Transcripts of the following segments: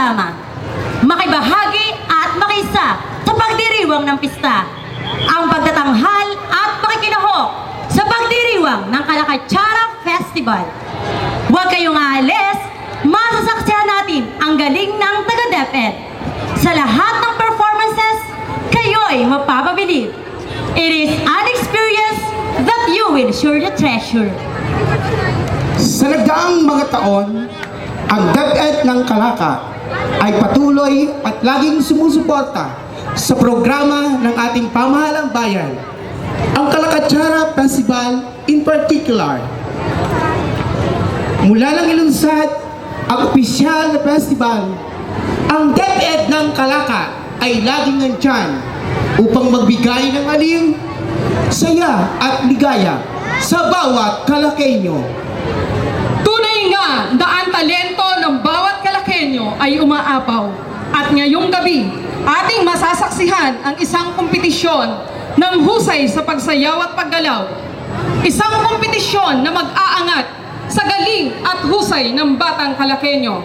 magsama, makibahagi at makisa sa pagdiriwang ng pista, ang pagtatanghal at pakikinahok sa pagdiriwang ng Kalakatsara Festival. Huwag kayong aalis, masasaksihan natin ang galing ng taga-DepEd. Sa lahat ng performances, kayo'y mapapabilib. It is an experience that you will surely treasure. Sa nagdaang mga taon, ang DepEd ng Kalaka ay patuloy at laging sumusuporta sa programa ng ating pamahalang bayan, ang Kalakatsara Festival in particular. Mula nang ilunsad ang opisyal na festival, ang DepEd ng Kalaka ay laging nandyan upang magbigay ng aliw, saya at ligaya sa bawat Kalakenyo. Tunay nga na ang talento ng bawat Kalakenyo ay umaapaw. At ngayong gabi, ating masasaksihan ang isang kompetisyon ng husay sa pagsayaw at paggalaw. Isang kompetisyon na mag-aangat sa galing at husay ng batang Kalakenyo.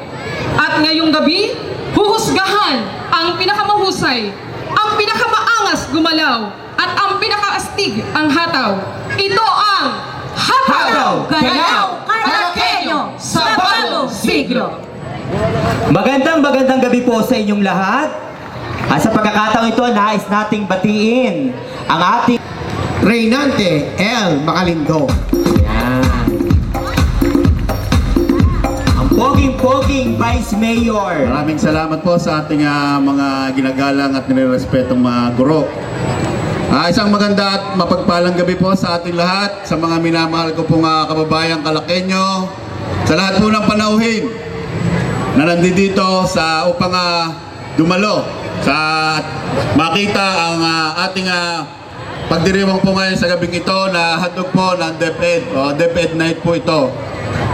At ngayong gabi, huhusgahan ang pinakamahusay, ang pinakamaangas gumalaw, at ang pinakaastig ang hataw. Ito ang Hataw Galaw Kalakenyo sa bagong siglo. Magandang gabi po sa inyong lahat. At sa pagkakataong ito, nais nating batiin ang ating Reynante L. Macalindo. Yan. Ang poging-poging Vice Mayor. Maraming salamat po sa ating mga ginagalang at nirespetong mga guro. Isang maganda at mapagpalang gabi po sa ating lahat, sa mga minamahal ko pong kababayang Kalakenyo, sa lahat po ng panauhin na nandito sa upang dumalo sa makita ang ating pagdiriwang po ngayon sa gabing ito na handog po ng DepEd o DepEd Night po ito.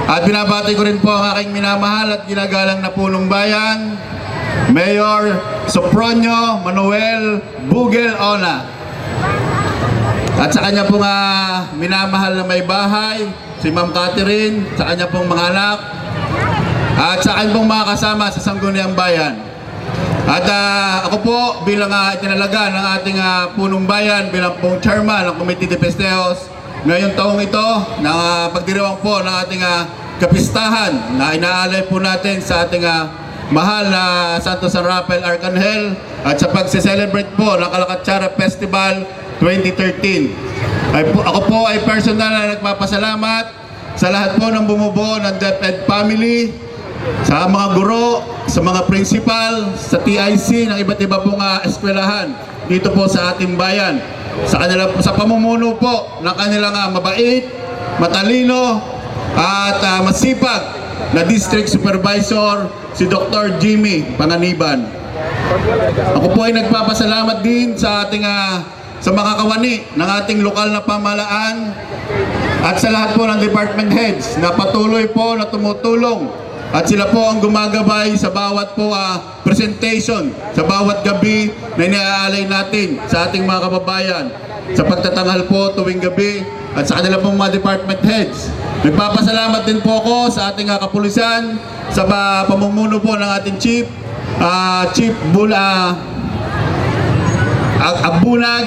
At binabati ko rin po ang aking minamahal at ginagalang na punong bayan, Mayor Sopronio Manuel Bugel Ona. At sa kanya pong minamahal na may bahay, si Ma'am Catherine, sa kanya pong mga anak, at sa kanya pong mga kasama sa Sangguniang Bayan. At ako po bilang itinalaga ng ating punong bayan, bilang pong chairman ng Committee de Festejos, ngayong taong ito, ng pagdiriwang po ng ating kapistahan na inaalay po natin sa ating mahal na Santo San Rafael Arcangel at sa pagse-celebrate po ng Kalakatsara Festival 2013. Ako po ay personal na nagpapasalamat sa lahat po ng bumubuo ng DepEd family, sa mga guro, sa mga principal, sa TIC ng iba't iba pong eskwelahan dito po sa ating bayan. Sa pamumuno po ng kanilang mabait, matalino at masipag na District Supervisor, si Dr. Jimmy Panganiban. Ako po ay nagpapasalamat din sa ating sa mga kawani ng ating lokal na pamahalaan at sa lahat po ng department heads na patuloy po na tumutulong at sila po ang gumagabay sa bawat po presentation, sa bawat gabi na iniaalay natin sa ating mga kababayan sa pagtatanghal po tuwing gabi at sa kanila pong mga department heads. Nagpapasalamat din po ako sa ating kapulisan sa pamumuno po ng ating Chief Agbunag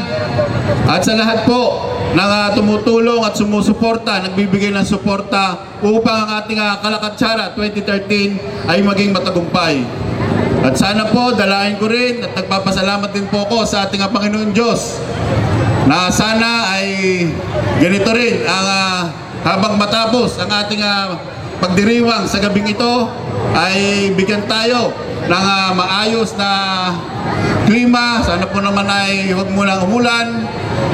at sa lahat po ng tumutulong at sumusuporta, nagbibigay ng suporta upang ang ating Kalakatsara 2013 ay maging matagumpay. At sana po dalahin ko rin at nagpapasalamat din po ako sa ating Panginoon Diyos na sana ay ganito rin ang habang matapos ang ating pagdiriwang sa gabing ito ay bigyan tayo ng maayos na klima. Sana po naman ay huwag munang umulan.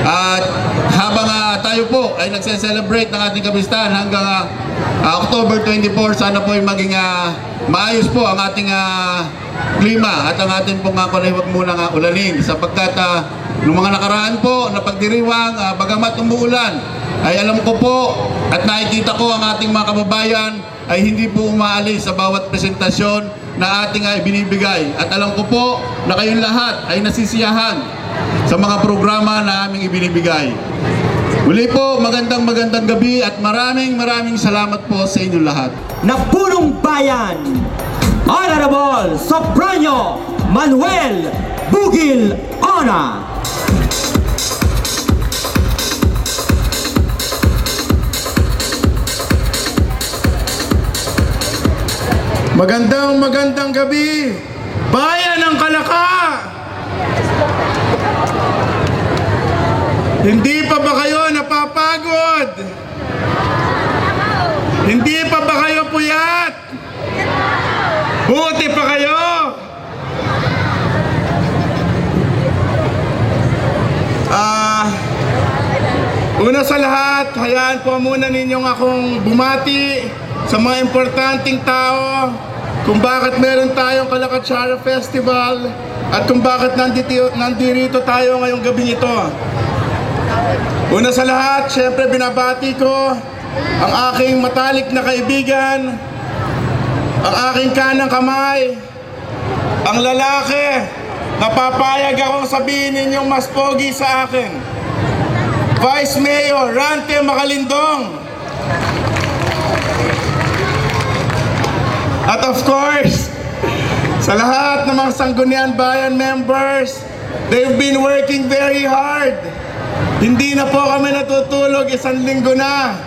At habang tayo po ay nagse-celebrate ng ating kapistahan hanggang October 24, sana po ay maging maayos po ang ating klima at ang ating pong huwag munang ulanin. Sapagkat noong mga nakaraan po na pagdiriwang, bagamat umuulan, ay alam ko po at nakikita ko ang ating mga kababayan ay hindi po umaalis sa bawat presentasyon na ating binibigay. At alam ko po na kayong lahat ay nasisiyahan sa mga programa na aming ibinibigay. Muli po, magandang gabi at maraming salamat po sa inyong lahat. Na punong bayan, Honorable Soprano Manuel Bugil Ona. Magandang gabi, bayan ng Kalaka! Hindi pa ba kayo napapagod? Hindi pa ba kayo puyat? Buti pa kayo! Una sa lahat, hayaan po muna ninyong akong bumati sa mga importanteng tao kung bakit meron tayong Kalakatsara Festival at kung bakit nandito tayo ngayong gabing ito. Una sa lahat, syempre binabati ko ang aking matalik na kaibigan, ang aking kanang kamay, ang lalaki na papayag akong sabihin ninyong mas pogi sa akin, Vice Mayor Rante Macalindong. At of course, sa lahat ng mga Sangguniang Bayan members, they've been working very hard. Hindi na po kami natutulog, 1 linggo na.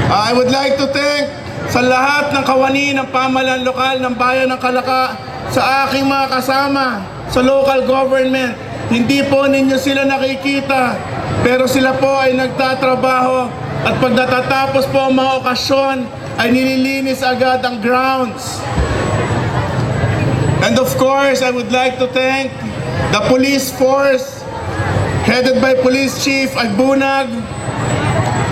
I would like to thank sa lahat ng kawani ng pamahalaan lokal ng Bayan ng Kalaka, sa aking mga kasama sa local government. Hindi po ninyo sila nakikita, pero sila po ay nagtatrabaho at pag natatapos po ang mga okasyon, ay nililinis agad ang grounds. And of course, I would like to thank the police force headed by Police Chief Agbunag,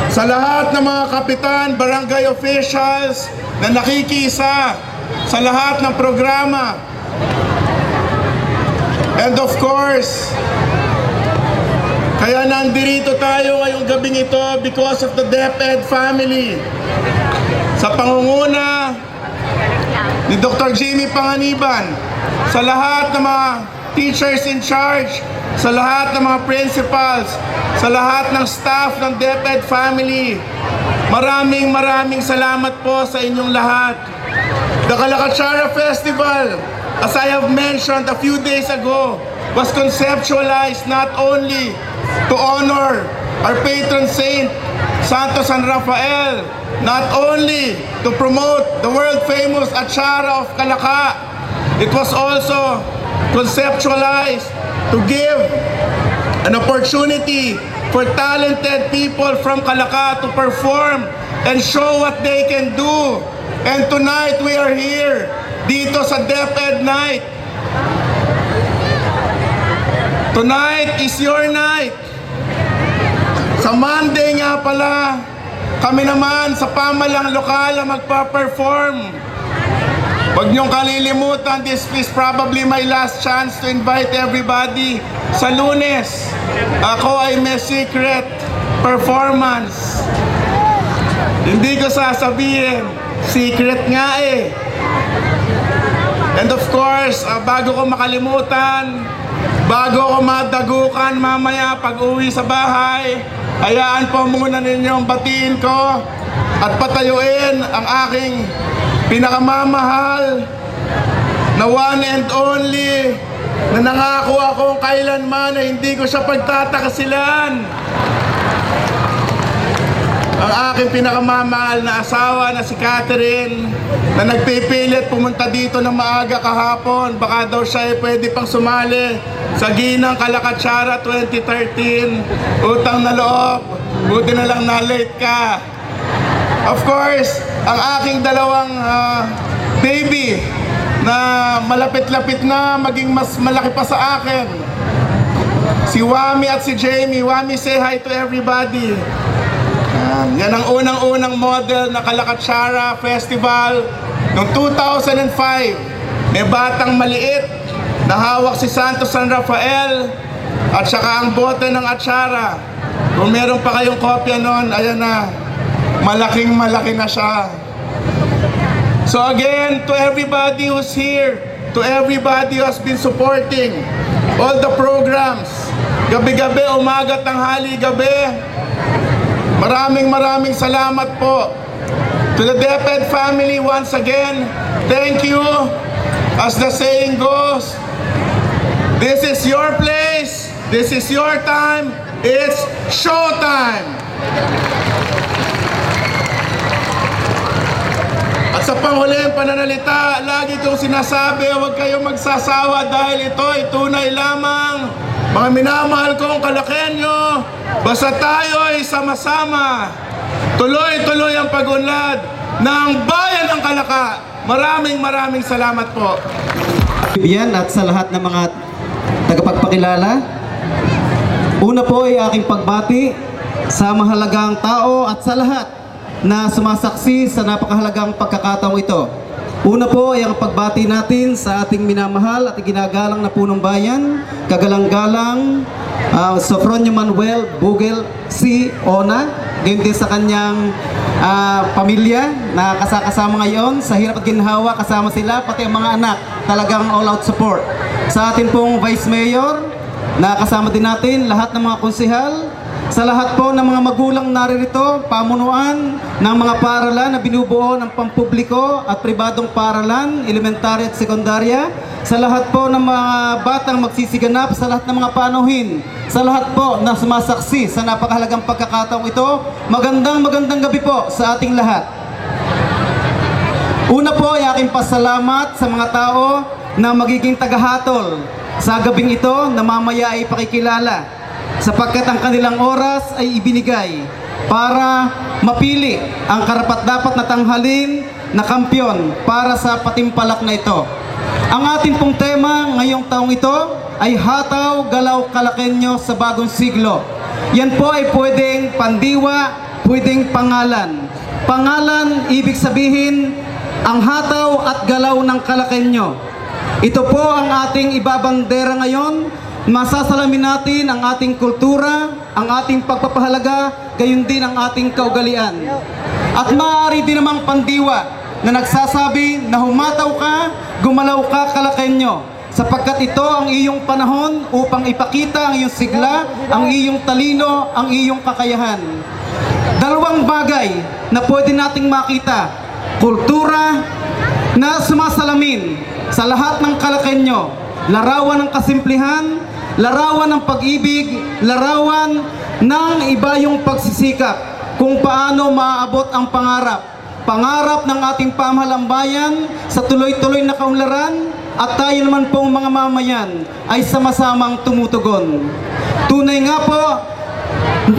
sa lahat ng mga kapitan, barangay officials na nakikisa sa lahat ng programa. And of course, kaya nandito tayo ngayong gabing ito because of the DepEd family. Sa pangunguna ni Dr. Jimmy Panganiban, sa lahat ng mga teachers in charge, sa lahat ng mga principals, sa lahat ng staff ng DepEd family, maraming salamat po sa inyong lahat. The Kalakatsara Festival, as I have mentioned a few days ago, was conceptualized not only to honor our patron saint, Santo San Rafael, not only to promote the world-famous Atsara of Kalaka, it was also conceptualized to give an opportunity for talented people from Kalaka to perform and show what they can do. And tonight we are here, dito sa DepEd Night. Tonight is your night. Sa Monday nga pala, kami naman sa pamahalang lokal ang magpa-perform. Huwag niyong kalilimutan, this is probably my last chance to invite everybody. Sa Lunes, ako ay may secret performance. Hindi ko sasabihin, secret nga eh. And of course, bago ko makalimutan, bago ko madagukan mamaya pag uwi sa bahay, hayaan po muna ninyong batiin ko at patayuin ang aking pinakamamahal na one and only, na nangako akong kailanman na hindi ko siya pagtatakasilan. Ang aking pinakamamahal na asawa na si Catherine, na nagpipilit pumunta dito ng maaga kahapon. Baka daw siya ay pwede pang sumali sa Ginang Kalakatsara 2013. Utang na loob, buti na lang na-late ka. Of course, ang aking dalawang baby na malapit-lapit na maging mas malaki pa sa akin, si Wami at si Jamie. Wami, say hi to everybody. Yan ang unang-unang model na Kalakatsara Festival noong 2005. May batang maliit na hawak si Santo San Rafael at saka ang bote ng Atsara. Kung meron pa kayong kopya noon, ayan na, malaking-malaki na siya. So again, to everybody who's here, to everybody who has been supporting all the programs, gabi-gabi, umaga, tanghali, gabi, maraming salamat po. To the DepEd family, once again, thank you. As the saying goes, this is your place, this is your time, it's showtime! At sa panghuling pananalita, lagi kong sinasabi, huwag kayong magsasawa dahil ito ay tunay lamang. Mga minamahal kong Kalakenyo, basta tayo ay sama-sama. Tuloy-tuloy ang pag-unlad ng bayan ng Kalaka. Maraming salamat po. Yan at sa lahat ng mga tagapagpakilala. Una po ay aking pagbati sa mahalagang tao at sa lahat na sumasaksi sa napakahalagang pagkakataong ito. Una po ay ang pagbati natin sa ating minamahal at ginagalang na punong bayan, kagalang-galang Sofronio Manuel Bugel C. Ona, gayon din sa kanyang pamilya na kasama ngayon sa hirap at ginhawa, kasama sila, pati ang mga anak, talagang all-out support. Sa atin pong Vice Mayor, na kasama din natin lahat ng mga konsehal, sa lahat po ng mga magulang naririto, pamunuan ng mga paaralan na binubuo ng pampubliko at pribadong paaralan, elementary at sekundarya, sa lahat po ng mga batang magsisiganap, sa lahat ng mga panuhin, sa lahat po na sumasaksi sa napakahalagang pagkakataong ito, magandang gabi po sa ating lahat. Una po ay aking pasalamat sa mga tao na magiging tagahatol sa gabing ito na mamaya ay pakikilala, sapagkat ang kanilang oras ay ibinigay para mapili ang karapat-dapat na tanghalin na kampyon para sa patimpalak na ito. Ang ating pong tema ngayong taong ito ay Hataw Galaw Kalakenyo sa Bagong Siglo. Yan po ay pwedeng pandiwa, pwedeng pangalan. Pangalan, ibig sabihin, ang hataw at galaw ng Kalakenyo. Ito po ang ating ibabandera ngayon. Masasalamin natin ang ating kultura, ang ating pagpapahalaga, gayon din ang ating kaugalian. At maaari din namang pandiwa na nagsasabi na humataw ka, gumalaw ka Kalakenyo, sapagkat ito ang iyong panahon upang ipakita ang iyong sigla, ang iyong talino, ang iyong kakayahan. Dalawang bagay na pwede nating makita: kultura na sumasalamin sa lahat ng Kalakenyo, larawan ng kasimplihan, larawan ng pag-ibig, larawan ng ibayong pagsisikap kung paano maaabot ang pangarap. Pangarap ng ating pamahalang bayan sa tuloy-tuloy na kaunlaran, at tayo naman pong mga mamayan ay sama-samang tumutugon. Tunay nga po,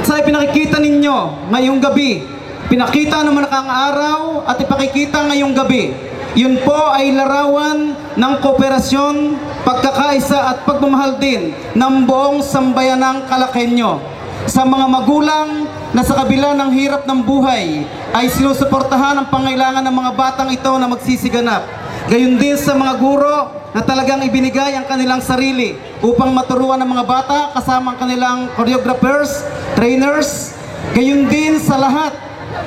sa pinakikita ninyo ngayong gabi, pinakita naman ang araw at ipakikita ngayong gabi, yun po ay larawan ng kooperasyon, pagkakaisa at pagmamahal din ng buong sambayanang Kalakenyo. Sa mga magulang na sa kabila ng hirap ng buhay ay sinusuportahan ang pangailangan ng mga batang ito na magsisiganap. Gayon din sa mga guro na talagang ibinigay ang kanilang sarili upang maturuan ng mga bata kasama ang kanilang choreographers, trainers. Gayon din sa lahat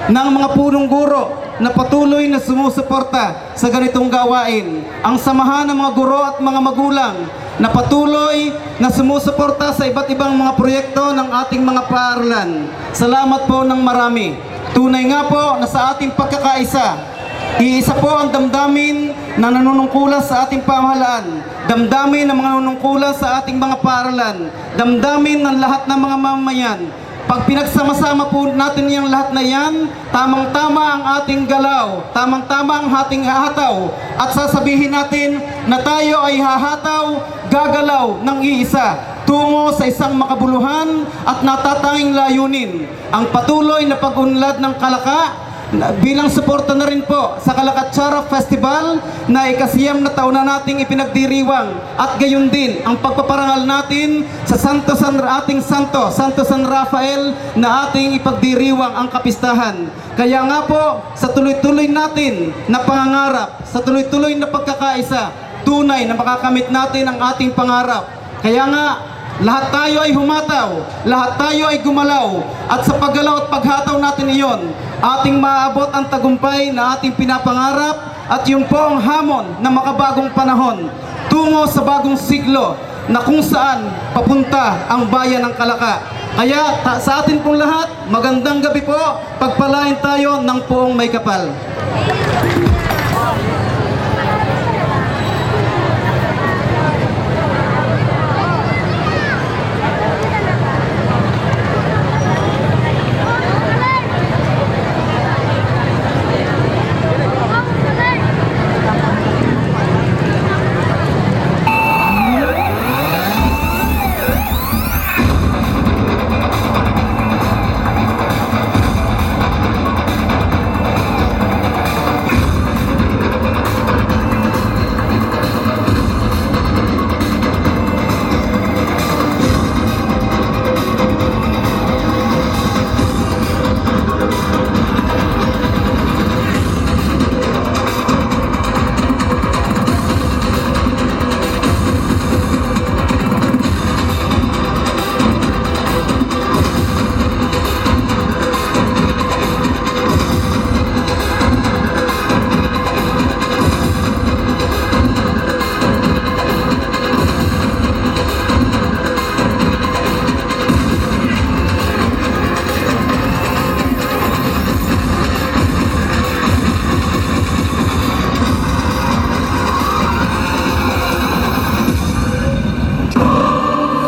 ng mga punong guro na patuloy na sumusuporta sa ganitong gawain. Ang samahan ng mga guro at mga magulang na patuloy na sumusuporta sa iba't ibang mga proyekto ng ating mga paaralan. Salamat po ng marami. Tunay nga po na sa ating pagkakaisa, iisa po ang damdamin na nanunungkulan sa ating pamahalaan, damdamin ng mga nanunungkulan sa ating mga paaralan, damdamin ng lahat ng mga mamayan. Pag pinagsama-sama po natin yung lahat na yan, tamang-tama ang ating galaw, tamang-tama ang ating hahataw, at sasabihin natin na tayo ay hahataw, gagalaw ng iisa tungo sa isang makabuluhan at natatanging layunin, ang patuloy na pag-unlad ng Kalaka bilang suporta na rin po sa Kalaka Chara Festival na ikasiyam na taon na nating ipinagdiriwang, at gayon din ang pagpaparangal natin sa Santo San Rafael na ating ipagdiriwang ang kapistahan. Kaya nga po, sa tuloy-tuloy natin na pangangarap, sa tuloy-tuloy na pagkakaisa, tunay na makakamit natin ang ating pangarap. Kaya nga, lahat tayo ay humataw, lahat tayo ay gumalaw, at sa paggalaw at paghataw natin iyon, ating maaabot ang tagumpay na ating pinapangarap, at yun po ang hamon ng makabagong panahon tungo sa bagong siglo na kung saan papunta ang bayan ng Kalaka. Kaya sa atin pong lahat, magandang gabi po. Pagpalain tayo ng poong may kapal.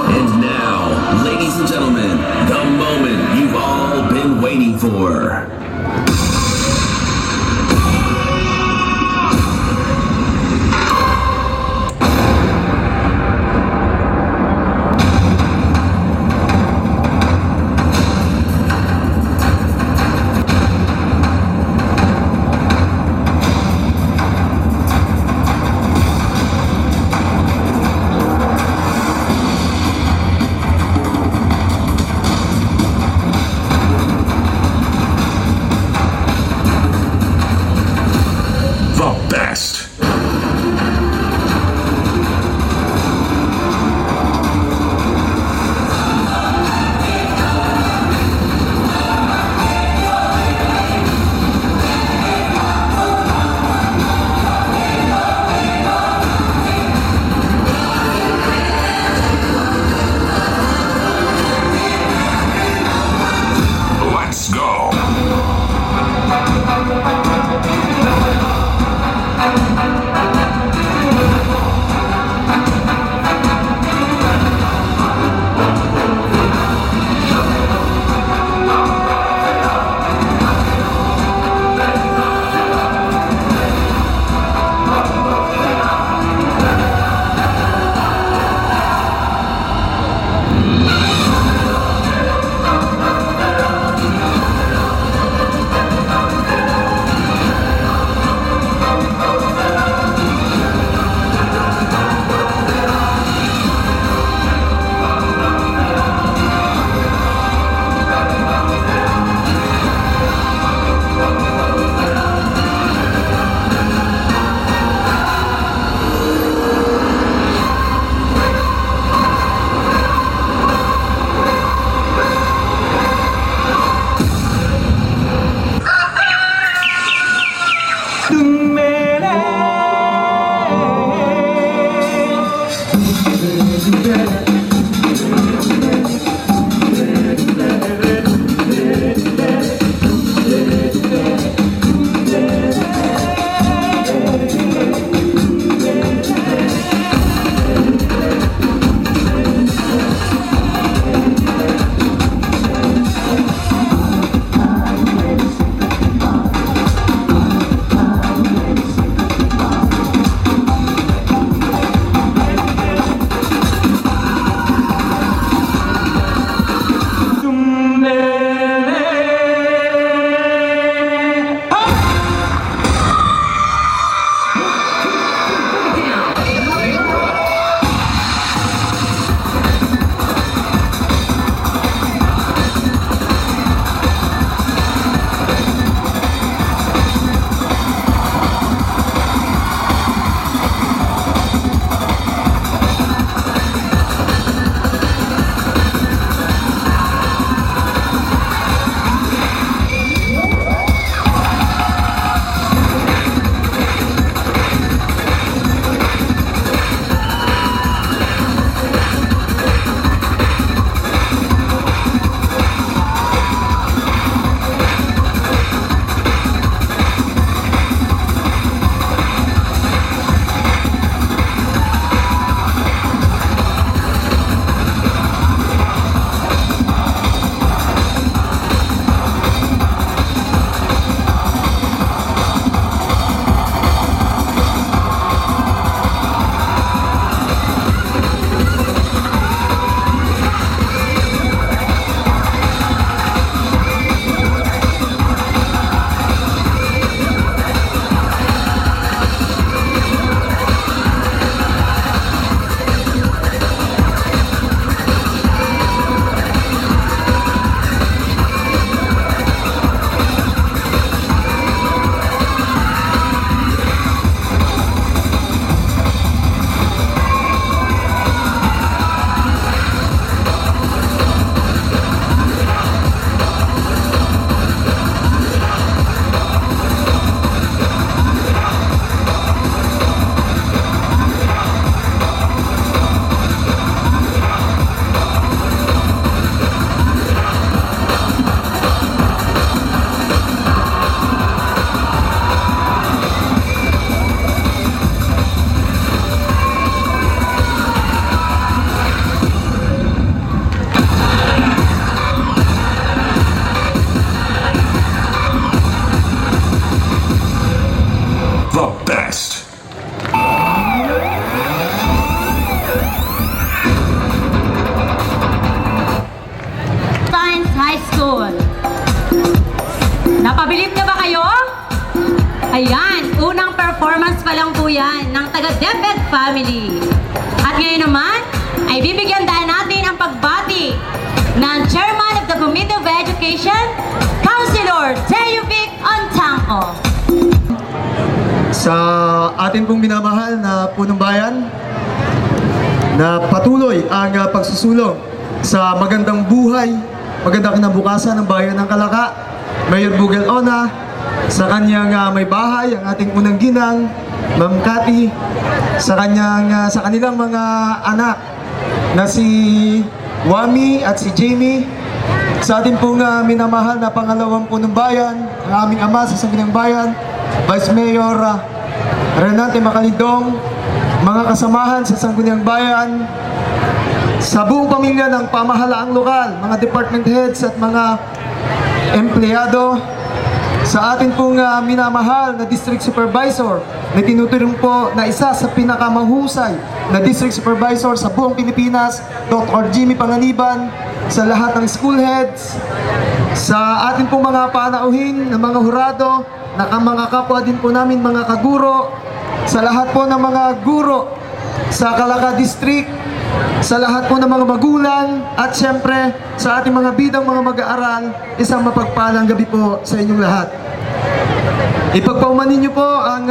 And now, ladies and gentlemen, the moment you've all been waiting for. The best. Let's go. Ayan, unang performance pa lang po yan ng taga DepEd family. At ngayon naman, ay bibigyan dahil natin ang pagbati ng Chairman of the Committee of Education, Councilor Teovic Ontangco. Sa atin pong minamahal na punong bayan na patuloy ang pagsusulong sa magandang buhay, magandang kinabukasan ng bayan ng Kalaka, Mayor Bugel Ona, sa kanyang may bahay, ang ating unang ginang, Ma'am Cathy, sa kanilang mga anak na si Wami at si Jamie, sa ating pong minamahal na pangalawang punong bayan, ang aming ama sa Sangguniang Bayan, Vice Mayor Renate Macalidong, mga kasamahan sa Sangguniang Bayan, sa buong pamilya ng pamahalaang lokal, mga department heads at mga empleyado, sa atin pong minamahal na District Supervisor na tinuturong po na isa sa pinakamahusay na District Supervisor sa buong Pilipinas, Dr. Jimmy Panganiban, sa lahat ng school heads, sa atin pong mga panauhin na mga hurado, na mga kapwa din po namin mga kaguro, sa lahat po ng mga guro sa Calaca District, sa lahat po ng mga magulang, at syempre sa ating mga bidang mga mag-aaral, isang mapagpalang gabi po sa inyong lahat. Ipagpaumanin niyo po ang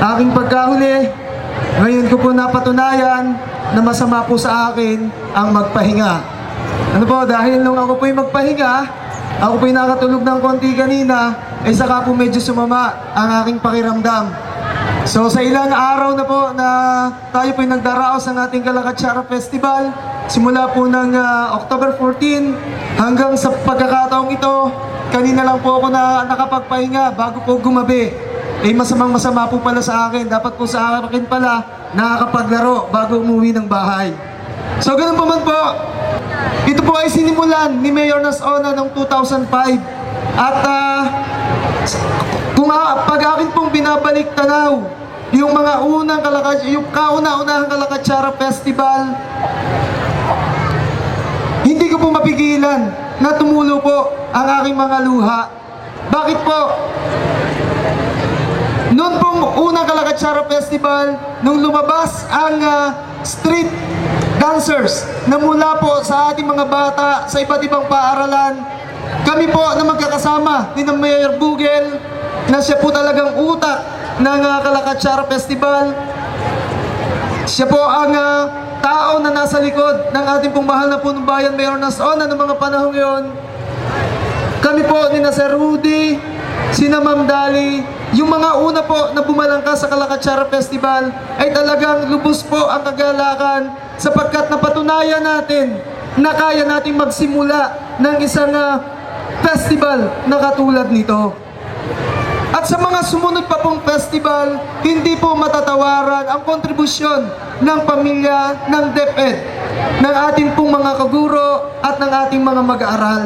aking pagkahuli. Ngayon ko po napatunayan na masama po sa akin ang magpahinga. Ano po, dahil nung ako po yung magpahinga, ako po yung nakatulog ng konti kanina, ay saka po medyo sumama ang aking pakiramdam. So sa ilang araw na po na tayo po yung nagdaraos ng ating Kalakatsara Festival, simula po ng October 14 hanggang sa pagkakataong ito, kanina lang po ako na nakapagpahinga bago po gumabi. Eh masama po pala sa akin. Dapat po sa akin pala nakakapaglaro bago umuwi ng bahay. So ganun pa man po, ito po ay sinimulan ni Mayor Nasona noong 2005. At kung pag akin pong binabalik tanaw, yung mga unang yung kauna-unahang Kalakatsara Festival, hindi ko po mapigilan na tumulo po ang aking mga luha. Bakit po? Noon pong unang Kalakatsara Festival, nung lumabas ang street dancers na mula po sa ating mga bata sa iba't ibang paaralan, kami po na magkakasama ni Mayor Bugel, na siya po talagang utak ng Kalakatsara Festival. Siya po ang tao na nasa likod ng ating pong mahal na punong bayan, Mayor Nasona, ng mga panahon ngayon. Kami po ni Sir Rudy, sina Ma'am Dali, yung mga una po na bumalangkas sa Kalakatsara Festival ay talagang lubos po ang kagalakan, sapagkat napatunayan natin na kaya nating magsimula ng isang festival na katulad nito. At sa mga sumunod pa pong festival, hindi po matatawaran ang kontribusyon ng pamilya ng DepEd, ng ating pong mga kaguro at ng ating mga mag-aaral.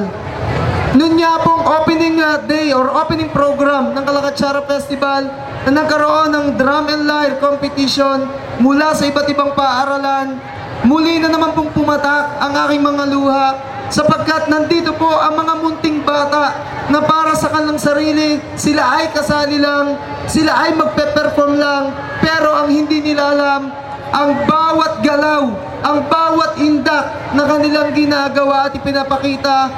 Noon nga pong opening day or opening program ng Kalakatsara Festival, na nagkaroon ng drum and lyre competition mula sa iba't ibang paaralan, muli na naman pong pumatak ang aking mga luha, sapagkat nandito po ang mga munting bata na para sa kanilang sarili, sila ay kasali lang, sila ay magpe-perform lang, pero ang hindi nila alam, ang bawat galaw, ang bawat indak na kanilang ginagawa at ipinapakita,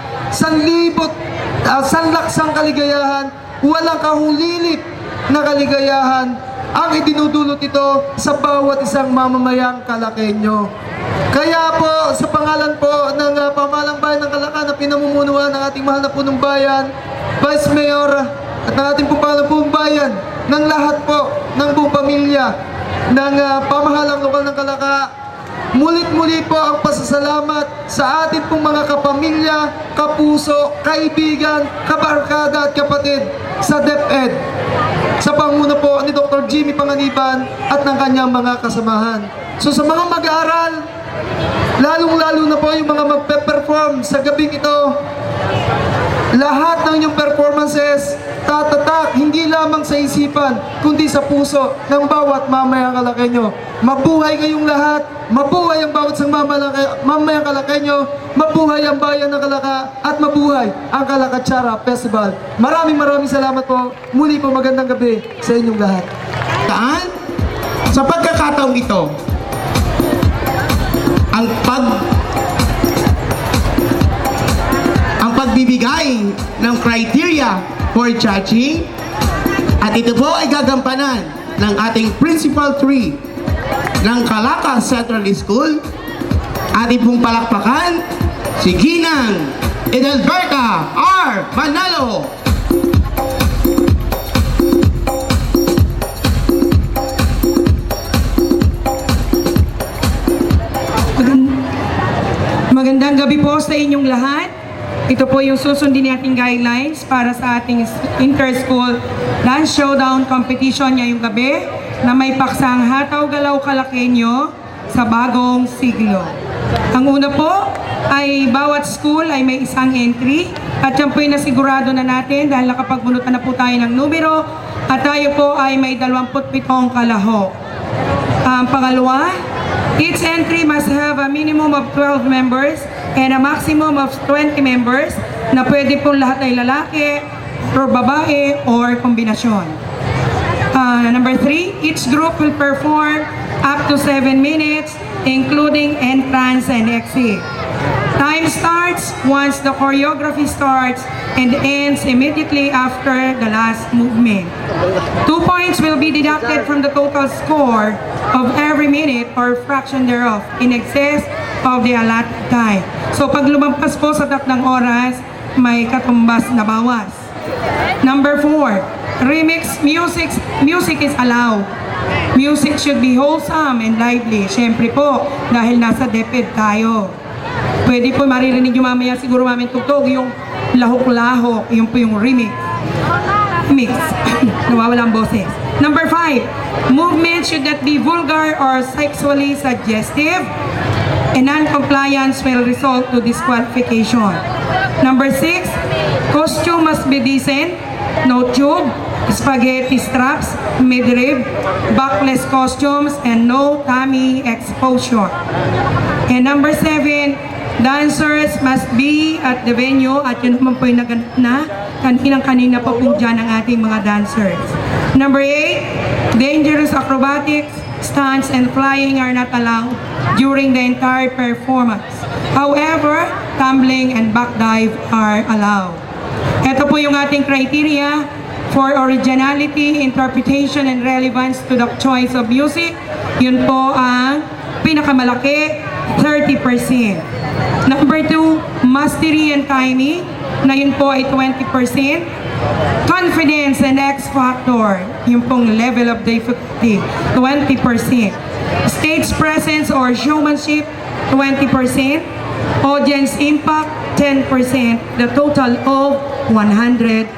sanlaksang kaligayahan, walang kahulilip na kaligayahan ang idinudulot ito sa bawat isang mamamayang Kalakenyo. Kaya po, sa pangalan po ng pamahalang bayan ng Kalaka na pinamumunuan ng ating mahal na punong bayan, Vice Mayor at ng ating punong bayan, ng lahat po ng buong pamilya ng pamahalang lokal ng Kalaka, mulit-muli po ang pasasalamat sa ating pong mga kapamilya, kapuso, kaibigan, kabarkada at kapatid sa DepEd, sa panguna po ni Dr. Jimmy Panganiban at ng kanyang mga kasamahan. So sa mga mag-aaral, lalong-lalo na po yung mga magpe-perform sa gabing ito, lahat ng inyong performances tatatak hindi lamang sa isipan, kundi sa puso ng bawat mamayang Calaqueño. Mabuhay kayong lahat, mabuhay ang bawat sang mamayang Calaqueño, mabuhay ang bayan ng Calaca, at mabuhay ang Calacatsara Festival. Maraming salamat po. Muli po magandang gabi sa inyong lahat. Sa pagkakataong ito, ang pagbibigay ng criteria for judging, at ito po ay gagampanan ng ating Principal 3 ng Calaca Central School. Ating pong palakpakan si Ginang Edelberta R. Manalo. Magandang gabi po sa inyong lahat. Ito po yung susundin nating guidelines para sa ating inter-school dance showdown competition ngayong gabi na may paksang Hataw Galaw Calaqueño sa bagong siglo. Ang una po ay bawat school ay may isang entry at yan po yung nasigurado na natin dahil nakapagbunutan na po tayo ng numero at tayo po ay may 27 kalahok. Pangalawa, each entry must have a minimum of 12 members and a maximum of 20 members na pwede pong lahat ay lalaki or babae or kombinasyon. Number 3, each group will perform up to 7 minutes including entrance and exit. Time starts once the choreography starts and ends immediately after the last movement. 2 points will be deducted from the total score of every minute or fraction thereof in excess of the allotted time. So pag lumampas po sa takdang oras, may katumbas na bawas. Number 4, remix music is allowed. Music should be wholesome and lively. Siyempre po, dahil nasa DepEd tayo. Pwede po maririnig yung mamaya siguro mamin tugtog, yung lahok-lahok, yung po yung remix. Nawawala ang boses. Number 5, movement should not be vulgar or sexually suggestive, and non-compliance will result to disqualification. Number 6, costume must be decent, no tube, spaghetti straps, midrib, backless costumes, and no tummy exposure. And number 7, dancers must be at the venue, at yun naman po yung naganap na kanina pa po dyan ang ating mga dancers. Number 8, dangerous acrobatics, stunts, and flying are not allowed during the entire performance. However, tumbling and backdive are allowed. Ito po yung ating criteria for originality, interpretation, and relevance to the choice of music. Yun po ang pinakamalaki, 30%. Number 2, mastery and timing, na yun po ay 20%. Confidence and X factor, yun pong level of difficulty, 20%. Stage presence or showmanship, 20%. Audience impact, 10%. The total of 100%.